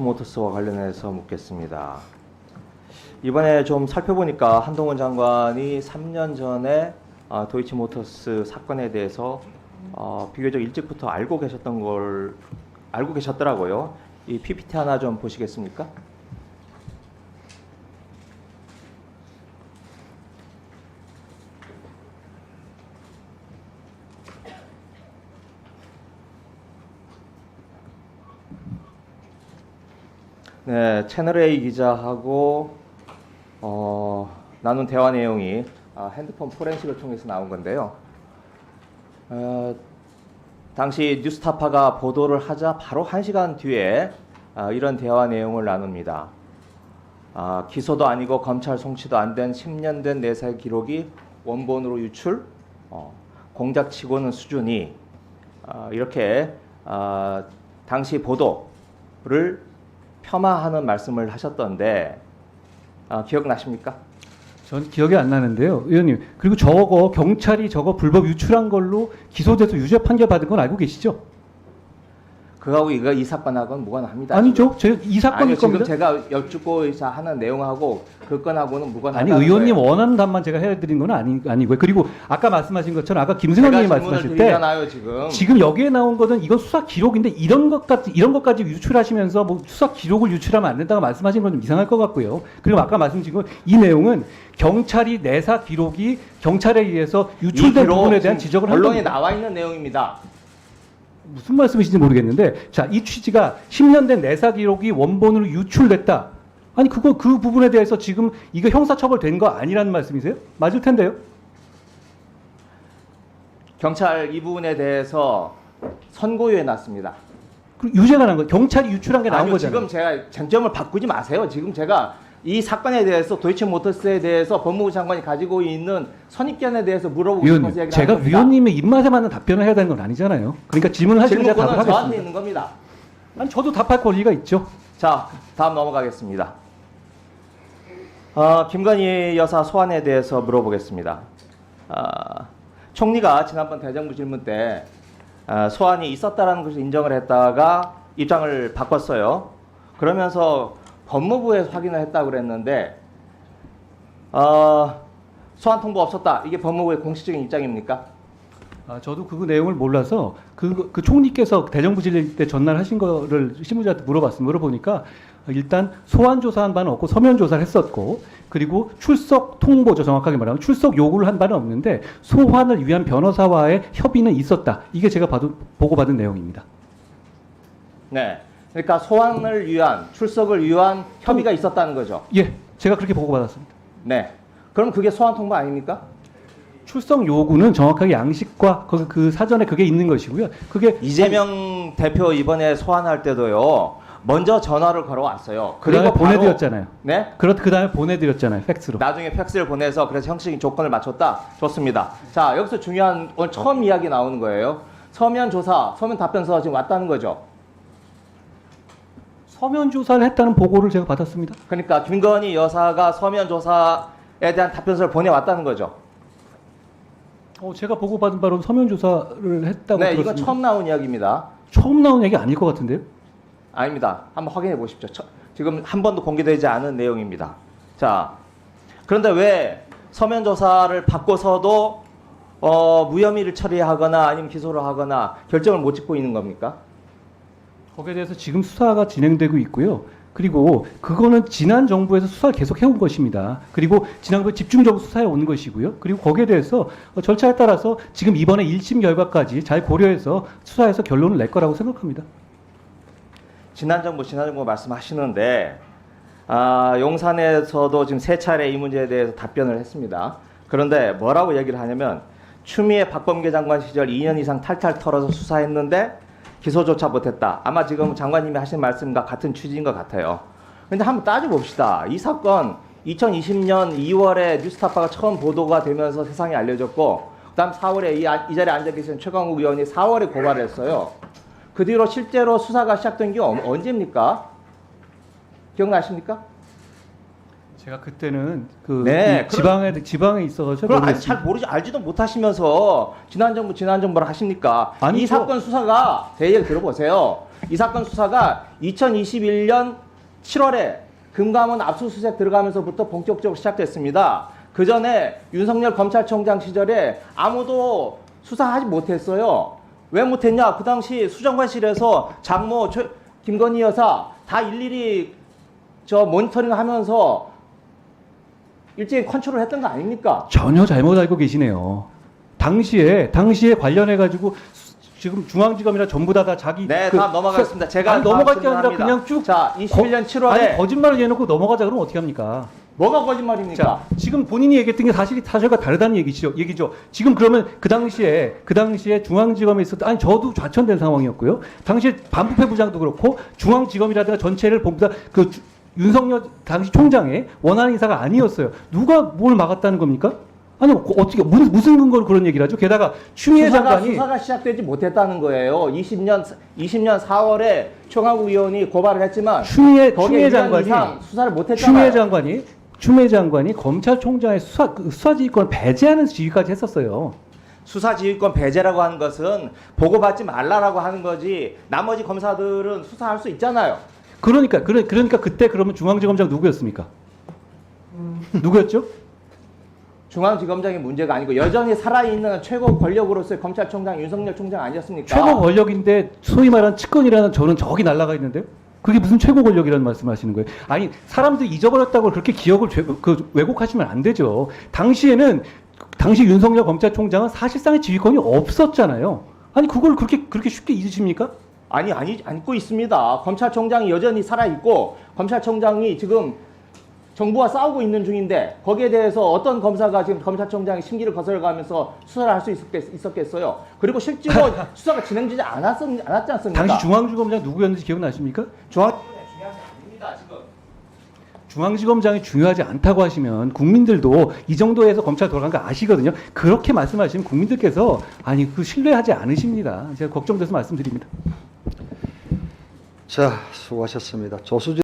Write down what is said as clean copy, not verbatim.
모터스와 관련해서 묻겠습니다. 이번에 좀 살펴보니까 한동훈 장관이 3년 전에 도이치모터스 사건에 대해서 비교적 일찍부터 알고 계셨더라고요. 이 PPT 하나 좀 보시겠습니까? 네, 채널A 기자하고 나눈 대화 내용이 핸드폰 포렌식을 통해서 나온 건데요. 당시 뉴스타파가 보도를 하자 바로 1시간 뒤에 이런 대화 내용을 나눕니다. 기소도 아니고 검찰 송치도 안 된 10년 된 내사의 기록이 원본으로 유출, 공작치고는 수준이 이렇게 당시 보도를 폄하하는 말씀을 하셨던데 기억나십니까? 전 기억이 안 나는데요, 의원님. 그리고 저거 경찰이 저거 불법 유출한 걸로 기소돼서 유죄 판결 받은 건 알고 계시죠? 그거하고 이 사건하고는 무관합니다. 아니죠. 이 사건일 지금 겁니다. 제가 여쭙고 하는 내용하고 그 건하고는 무관하다는 아니, 의원님 거예요. 원하는 답만 제가 해드린 건 아니고요. 그리고 아까 말씀하신 것처럼 아까 김승현 님이 말씀하실 때 지금 여기에 나온 것은 이건 수사 기록인데 이런 것까지 유출하시면서 뭐 수사 기록을 유출하면 안 된다고 말씀하신 건 좀 이상할 것 같고요. 그리고 아까 말씀드린 건 이 내용은 경찰이 내사 기록이 경찰에 의해서 유출된 부분에 대한 지적을 한 언론에 겁니다. 나와 있는 내용입니다. 무슨 말씀이신지 모르겠는데, 자, 이 취지가 10년 된 내사 기록이 원본으로 유출됐다. 아니, 그 부분에 대해서 지금 이거 형사처벌된 거 아니라는 말씀이세요? 맞을 텐데요. 경찰 이 부분에 대해서 선고유예 났습니다. 유죄가 난 거, 경찰이 유출한 게 나온 아니요, 거잖아요. 지금 제가 쟁점을 바꾸지 마세요. 지금 제가 이 사건에 대해서 도이치모터스에 대해서 법무부 장관이 가지고 있는 선입견에 대해서 물어보고 싶어서 위원님, 얘기를 제가 하는 겁니다. 위원님의 입맛에 맞는 답변을 해야 되는 건 아니잖아요. 그러니까 질문을 하시면 제가 답을 질문권은 저한테 하겠습니다. 있는 겁니다. 아니, 저도 답할 권리가 있죠. 자, 다음 넘어가겠습니다. 김건희 여사 소환에 대해서 물어보겠습니다. 총리가 지난번 대정부 질문 때 소환이 있었다라는 것을 인정을 했다가 입장을 바꿨어요. 그러면서 법무부에서 확인을 했다고 그랬는데 소환 통보 없었다. 이게 법무부의 공식적인 입장입니까? 저도 그 내용을 몰라서 그 총리께서 대정부 질의 때 전날하신 거를 실무자한테 물어보니까 일단 소환 조사한 바는 없고 서면 조사를 했었고, 그리고 출석 통보죠. 정확하게 말하면 출석 요구를 한 바는 없는데 소환을 위한 변호사와의 협의는 있었다. 이게 제가 보고받은 내용입니다. 네. 그러니까 소환을 위한 출석을 위한 협의가 있었다는 거죠. 예, 제가 그렇게 보고받았습니다. 네. 그럼 그게 소환 통보 아닙니까? 출석 요구는 정확하게 양식과 그 사전에 그게 있는 것이고요. 그게 이재명 대표 이번에 소환할 때도요. 먼저 전화를 걸어왔어요. 그리고 보내드렸잖아요. 네? 그 다음에 보내드렸잖아요. 팩스로. 나중에 팩스를 보내서 그래서 형식적인 조건을 맞췄다. 좋습니다. 자, 여기서 중요한 오늘 처음 이야기 나오는 거예요. 서면 조사, 서면 답변서 지금 왔다는 거죠. 서면 조사를 했다는 보고를 제가 받았습니다. 그러니까 김건희 여사가 서면 조사에 대한 답변서를 보내왔다는 거죠. 제가 보고받은 바로 서면 조사를 했다고 네, 들었습니다. 이건 처음 나온 이야기입니다. 처음 나온 얘기 아닐 것 같은데요? 아닙니다. 한번 확인해 보십시오. 지금 한 번도 공개되지 않은 내용입니다. 자, 그런데 왜 서면 조사를 받고서도 무혐의를 처리하거나 아니면 기소를 하거나 결정을 못 짓고 있는 겁니까? 거기에 대해서 지금 수사가 진행되고 있고요. 그리고 그거는 지난 정부에서 수사를 계속 해온 것입니다. 그리고 지난번에 집중적으로 수사해 온 것이고요. 그리고 거기에 대해서 절차에 따라서 지금 이번에 1심 결과까지 잘 고려해서 수사해서 결론을 낼 거라고 생각합니다. 지난 정부 말씀하시는데 용산에서도 지금 3차례 이 문제에 대해서 답변을 했습니다. 그런데 뭐라고 얘기를 하냐면 추미애 박범계 장관 시절 2년 이상 탈탈 털어서 수사했는데 기소조차 못했다. 아마 지금 장관님이 하신 말씀과 같은 취지인 것 같아요. 그런데 한번 따져봅시다. 이 사건 2020년 2월에 뉴스타파가 처음 보도가 되면서 세상에 알려졌고, 그 다음 4월에 이 자리에 앉아 계신 최강욱 의원이 4월에 고발을 했어요. 그 뒤로 실제로 수사가 시작된 게 언제입니까? 기억나십니까? 제가 그때는 네, 지방에 있어서 그럼 잘 알지도 못하시면서 지난 정부를 하십니까? 이 사건 수사가 제 얘기 들어보세요. 이 사건 수사가 2021년 7월에 금감원 압수수색 들어가면서부터 본격적으로 시작됐습니다. 그 전에 윤석열 검찰총장 시절에 아무도 수사하지 못했어요. 왜 못했냐? 그 당시 수정관실에서 장모 김건희 여사 다 일일이 모니터링 하면서 일제히 컨트롤 했던 거 아닙니까? 전혀 잘못 알고 계시네요. 당시에 관련해 가지고 지금 중앙지검이나 전부 다 자기 네, 다 넘어가겠습니다. 제가 아니, 넘어갈 게 아니라 질문합니다. 그냥 쭉 자, 21년 7월에 아니 거짓말을 해놓고 넘어가자 그러면 어떻게 합니까? 뭐가 거짓말입니까? 자, 지금 본인이 얘기했던 게 사실과 다르다는 얘기죠. 지금 그러면 그 당시에 중앙지검에 있었던, 아니, 저도 좌천된 상황이었고요. 당시에 반부패 부장도 그렇고, 중앙지검이라든가 전체를 본부 다 윤석열 당시 총장의 원하는 인사가 아니었어요. 누가 뭘 막았다는 겁니까? 아니, 어떻게, 무슨 근거로 그런 얘기를 하죠? 게다가 추미애 장관이. 수사가 시작되지 못했다는 거예요. 20년 4월에 총괄 의원이 고발을 했지만, 추미애 장관이. 이상 수사를 못했잖아요. 추미애 장관이 검찰총장의 수사지휘권을 배제하는 지휘까지 했었어요. 수사지휘권 배제라고 하는 것은 보고받지 말라라고 하는 거지 나머지 검사들은 수사할 수 있잖아요. 그러니까 그때 그러면 중앙지검장 누구였습니까? 누구였죠? 중앙지검장이 문제가 아니고 여전히 살아있는 최고 권력으로서의 검찰총장 윤석열 총장 아니었습니까? 최고 권력인데 소위 말하는 측근이라는 저는 저기 날아가 있는데요. 그게 무슨 최고 권력이라는 말씀하시는 거예요? 아니 사람들이 잊어버렸다고 그렇게 기억을 왜곡하시면 안 되죠. 당시 윤석열 검찰총장은 사실상의 지휘권이 없었잖아요. 아니 그걸 그렇게 쉽게 잊으십니까? 아니 잊고 있습니다. 검찰총장이 여전히 살아있고 검찰총장이 지금 정부와 싸우고 있는 중인데 거기에 대해서 어떤 검사가 지금 검찰총장이 심기를 거슬러가면서 수사를 할 수 있었겠어요. 그리고 실제로 수사가 진행되지 않았지 않습니까? 당시 중앙지검장 누구였는지 기억나십니까? 중앙지검장이 중요하지 않습니다. 지금. 중앙지검장이 중요하지 않다고 하시면 국민들도 이 정도에서 검찰 돌아간 거 아시거든요. 그렇게 말씀하시면 국민들께서 아니 신뢰하지 않으십니다. 제가 걱정돼서 말씀드립니다. 자, 수고하셨습니다. 조수진